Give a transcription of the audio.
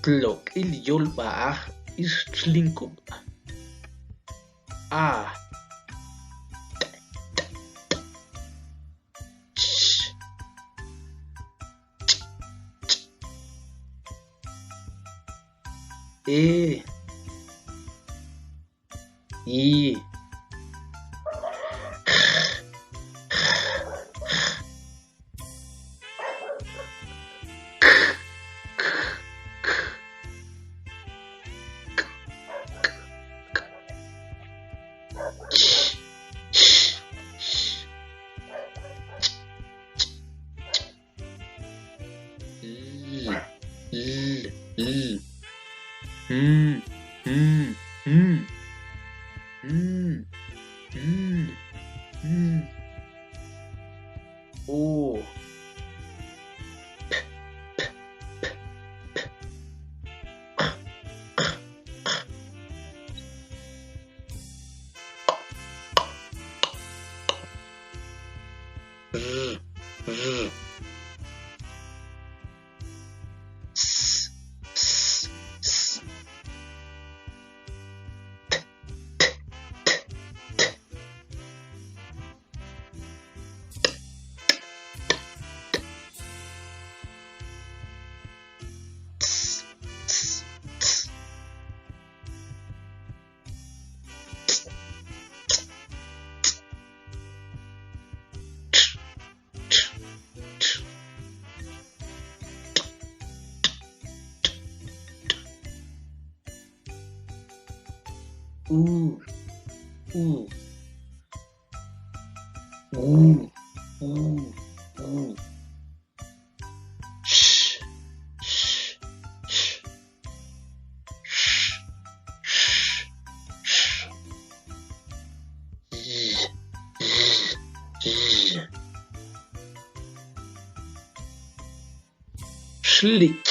Slok ilijol ba islinkup a e i l 음, 음, 음, 음, 음, 오, 르, 르, 스, 스, 스, 스, 스, 스, 우, 우, 우, 우, 우, 쉬, 쉬, 쉬, 쉬, 쉬, 이, 이, 이, 슬릭,